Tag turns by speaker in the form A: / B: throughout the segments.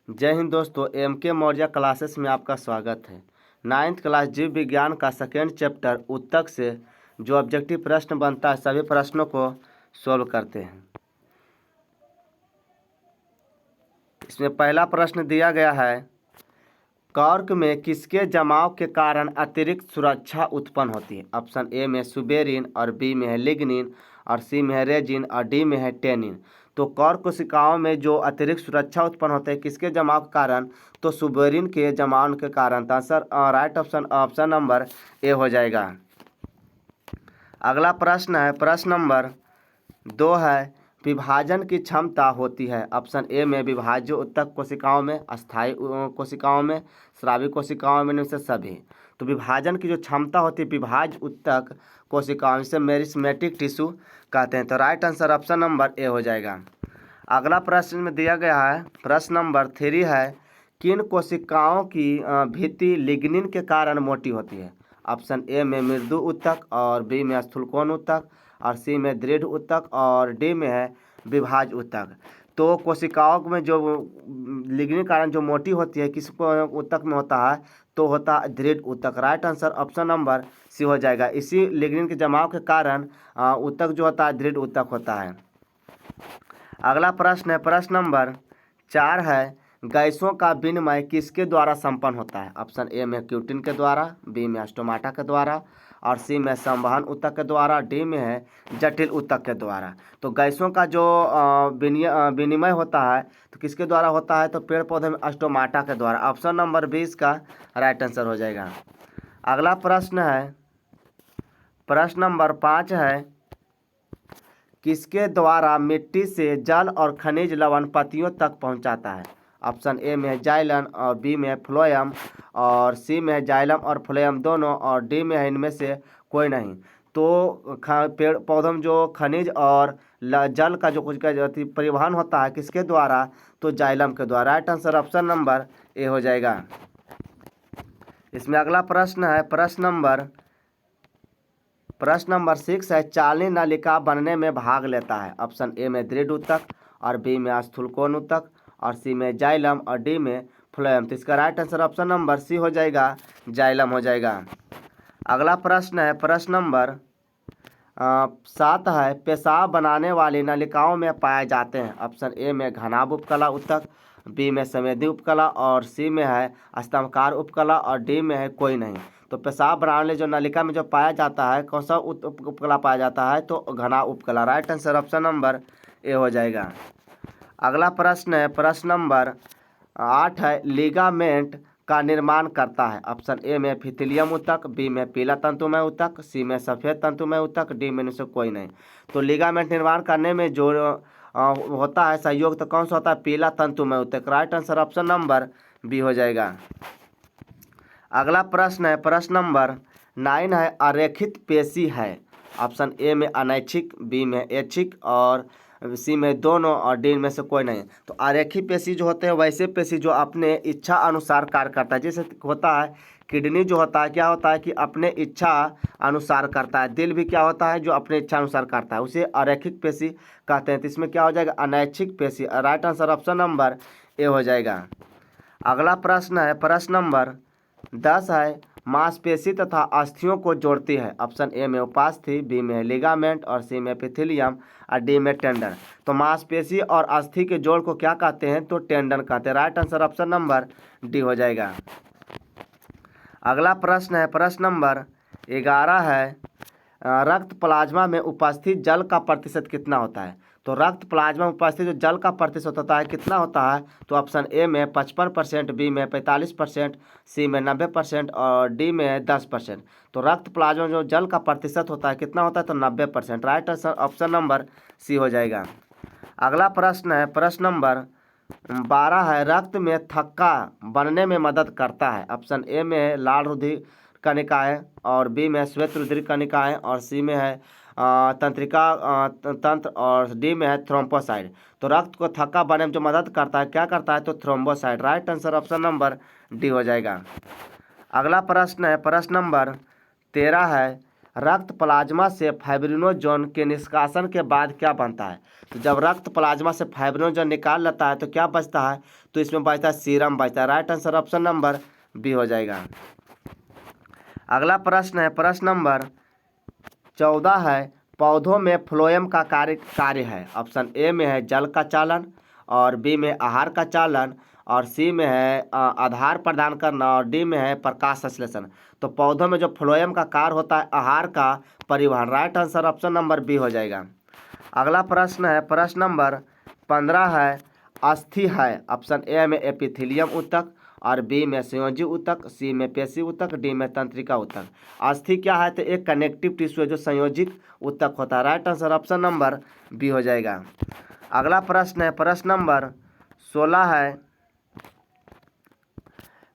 A: जय हिंद दोस्तों, एम के मौर्य क्लासेस में आपका स्वागत है। 9th क्लास जीव विज्ञान का सेकेंड चैप्टर उत्तक से जो ऑब्जेक्टिव प्रश्न बनता है सभी प्रश्नों को सॉल्व करते हैं। इसमें पहला प्रश्न दिया गया है, कॉर्क में किसके जमाव के कारण अतिरिक्त सुरक्षा उत्पन्न होती है। ऑप्शन ए में सुबेरिन और बी में है लिग्निन और सी में है रेजिन और डी में है टेनिन। तो कॉर्क कोशिकाओं में जो अतिरिक्त सुरक्षा उत्पन्न होते हैं किसके जमाव के कारण, तो सुबेरिन के जमाव के कारण। तो answer right option number A हो जाएगा। अगला प्रश्न है, प्रश्न नंबर 2 है, विभाजन की क्षमता होती है। ऑप्शन ए में विभाज्य ऊतक कोशिकाओं में, अस्थायी कोशिकाओं में, स्रावी कोशिकाओं में, इनमें से सभी। तो विभाजन की जो क्षमता होती है विभाज्य ऊतक कोशिकाओं से मेरिस्मेटिक टिश्यू कहते हैं। तो right answer option number A हो जाएगा। अगला प्रश्न में दिया गया है, प्रश्न नंबर 3 है, किन कोशिकाओं की भित्ति लिग्निन के कारण मोटी होती है। ऑप्शन ए में मृदु ऊतक और बी में स्थूलकोण ऊतक और सी में दृढ़ ऊतक और डी में है विभाज्य ऊतक। तो कोशिकाओं में जो लिग्निन कारण जो मोटी होती है किस ऊतक में होता है, तो होता है दृढ़ ऊतक। Right answer option number C हो जाएगा। इसी लिग्निन के जमाव के कारण ऊतक जो होता है दृढ़ ऊतक होता है। अगला प्रश्न है, प्रश्न नंबर 4 है, गैसों का विनिमय किसके द्वारा संपन्न होता है। ऑप्शन ए में क्यूटिन के द्वारा, बी में स्टोमाटा के द्वारा और सी में संवहन ऊतक के द्वारा, डी में है जटिल ऊतक के द्वारा। तो गैसों का जो विनिमय होता है तो किसके द्वारा होता है, तो पेड़ पौधे में स्टोमाटा के द्वारा। ऑप्शन नंबर 20 का राइट आंसर हो जाएगा। अगला प्रश्न है, प्रश्न नंबर 5 है, किसके द्वारा मिट्टी से जल और खनिज लवण पत्तियों तक पहुंचाता है। ऑप्शन ए में है जाइलन और बी में है फ्लोएम और सी में है जाइलम और फ्लोएम दोनों और डी में है इनमें से कोई नहीं। तो पेड़ पौधों में जो खनिज और जल का जो कुछ का परिवहन होता है किसके द्वारा, तो जाइलम के द्वारा। Right answer option number A हो जाएगा। इसमें अगला प्रश्न है, प्रश्न नंबर 6 है, चालनी नलिका बनने में भाग लेता है। ऑप्शन ए में दृढ़ ऊतक और बी में स्थूलकोण ऊतक और सी में जाइलम और डी में फ्लोएम। तो इसका right answer option number C हो जाएगा, जाइलम हो जाएगा। अगला प्रश्न है, प्रश्न नंबर 7 है, पेशाब बनाने वाली नलिकाओं में पाए जाते हैं। ऑप्शन ए में घनाभ उपकला ऊतक, बी में संवेदी उपकला और सी में है स्तंभकार उपकला और डी में है कोई नहीं। तो पेशाब बनाने वाली जो नलिका में जो पाया जाता है कौन सा उपकला पाया जाता है, तो घना उपकला। Right answer option number A हो जाएगा। अगला प्रश्न है, प्रश्न नंबर 8 है, लिगामेंट का निर्माण करता है। ऑप्शन ए में फिथिलियम ऊतक, बी में पीला तंतुमय ऊतक, सी में सफ़ेद तंतुमय ऊतक, डी में से कोई नहीं। तो लिगामेंट निर्माण करने में जो होता है सहयोग तो कौन सा होता है, पीला तंतुमय ऊतक। Right answer option number B हो जाएगा। अगला प्रश्न है, प्रश्न नंबर 9 है, अरेखित पेशी है। ऑप्शन ए में अनैच्छिक, बी में ऐच्छिक और सी में दोनों और डी में से कोई नहीं। तो अरेखित पेशी जो होते हैं वैसे पेशी जो अपने इच्छा अनुसार कार्य करता है। जैसे होता है किडनी जो होता है क्या होता है कि अपने इच्छा अनुसार करता है, दिल भी क्या होता है जो अपने इच्छा अनुसार करता है, उसे अरेखिक पेशी कहते हैं। तो इसमें क्या हो जाएगा, अनैच्छिक पेशी। Right answer option number A हो जाएगा। अगला प्रश्न है, प्रश्न नंबर 10 है, मांसपेशी तथा अस्थियों को जोड़ती है। ऑप्शन ए में उपास्थि, बी में लिगामेंट और सी में एपिथेलियम और डी में टेंडन। तो मांसपेशी और अस्थि के जोड़ को क्या कहते हैं, तो टेंडन कहते हैं। Right answer option number D हो जाएगा। अगला प्रश्न है, प्रश्न नंबर 11 है, रक्त प्लाज्मा में उपस्थित जल का प्रतिशत कितना होता है। तो रक्त प्लाज्मा में उपस्थित जो जल का प्रतिशत होता है कितना होता है, तो ऑप्शन ए में 55%, बी में 45%, सी में 90% और डी में 10%। तो रक्त प्लाज्मा जो जल का प्रतिशत होता है कितना होता है, तो 90%। Right answer option number C हो जाएगा। अगला प्रश्न है, प्रश्न नंबर 12 है, रक्त में थक्का बनने में मदद करता है। ऑप्शन ए में है लाल रुधिर कणिकाएँ और बी में श्वेत रुधिर कणिकाएँ और सी में है तंत्रिका तंत्र और डी में है थ्रोम्बोसाइट। तो रक्त को थक्का बनने में जो मदद करता है क्या करता है, तो thrombocyte. Right answer option number D हो जाएगा। अगला प्रश्न है, प्रश्न नंबर 13 है, रक्त प्लाज्मा से फाइब्रिनोजन के निष्कासन के बाद क्या बनता है? तो जब रक्त प्लाज्मा से फाइब्रिनोजन निकाल लेता है तो क्या बचता है? तो इसमें बचता है सीरम बचता है। Right answer option number B हो जाएगा। अगला प्रश्न है प्रश्न नंबर 14 है, पौधों में फ्लोएम का कार्य है। ऑप्शन ए में है जल का चालन, और बी में आहार का चालन, और सी में है आधार प्रदान करना, और डी में है प्रकाश संश्लेषण। तो पौधों में जो फ्लोएम का कार्य होता है आहार का परिवहन। Right answer option number B हो जाएगा। अगला प्रश्न है प्रश्न नंबर 15 है, अस्थि है। ऑप्शन ए में एपिथेलियम ऊतक, और बी में संयोजी ऊतक, सी में पेशी ऊतक, डी में तंत्रिका ऊतक। अस्थि क्या है? तो एक कनेक्टिव टिश्यू है जो संयोजित ऊतक होता है। Right answer option number B हो जाएगा। अगला प्रश्न है प्रश्न नंबर 16 है,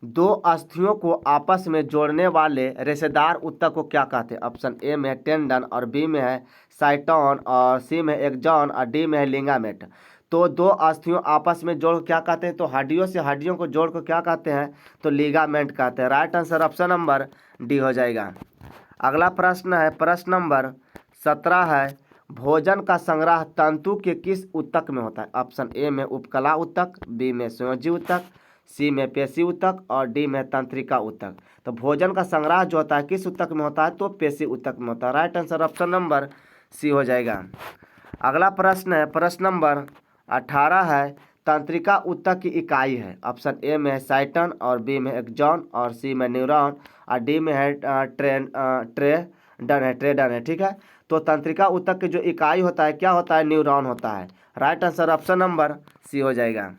A: दो अस्थियों को आपस में जोड़ने वाले रेशेदार ऊतक को क्या कहते हैं? ऑप्शन ए में टेंडन, और बी में है साइटोन, और सी में एक्सॉन, और डी में है लिगामेंट। तो दो अस्थियों आपस में जोड़ क्या कहते हैं? तो हड्डियों से हड्डियों को जोड़ को क्या कहते हैं? तो लिगामेंट कहते हैं। Right answer option number D हो जाएगा। अगला प्रश्न है प्रश्न नंबर 17 है, भोजन का संग्रह तंतु के किस ऊतक में होता है? ऑप्शन ए में उपकला ऊतक, बी में संयोजी ऊतक, सी में पेशी ऊतक, और डी में तंत्रिका ऊतक। तो भोजन का संग्रह जो होता है किस ऊतक में होता है? तो पेशी ऊतक में होता है। Right answer option number C हो जाएगा। अगला प्रश्न है प्रश्न नंबर 18 है, तंत्रिका ऊतक की इकाई है। ऑप्शन ए में है साइटन, और बी में एक्सॉन, और सी में न्यूरॉन, और डी में है ट्रेडन है। ठीक है, तो तंत्रिका ऊतक की जो इकाई होता है क्या होता है? न्यूरॉन होता है। Right answer option number C हो जाएगा।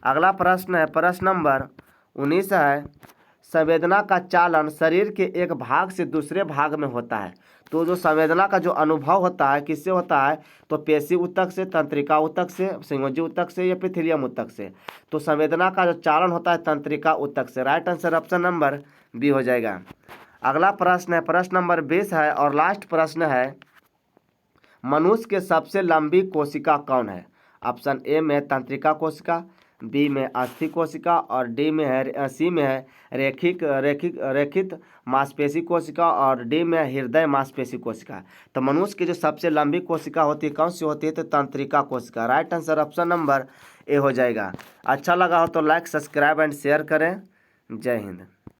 A: अगला प्रश्न है प्रश्न नंबर 19 है, संवेदना का चालन शरीर के एक भाग से दूसरे भाग में होता है। तो जो संवेदना का जो अनुभव होता है किससे होता है? तो पेशी ऊतक से, तंत्रिका ऊतक से, संयोजी ऊतक से, या एपिथेलियम ऊतक से। तो संवेदना का जो चालन होता है तंत्रिका ऊतक से। Right answer option number B हो जाएगा। अगला प्रश्न है प्रश्न नंबर 20 है, और लास्ट प्रश्न है, मनुष्य के सबसे लंबी कोशिका कौन है? ऑप्शन ए में तंत्रिका कोशिका, बी में अस्थि कोशिका, और डी में है सी में है रेखित मांसपेशी कोशिका, और डी में हृदय मांसपेशी कोशिका। तो मनुष्य की जो सबसे लंबी कोशिका होती है कौन सी होती है? तो तंत्रिका कोशिका। Right answer option number A हो जाएगा। अच्छा लगा हो तो लाइक सब्सक्राइब एंड शेयर करें। जय हिंद।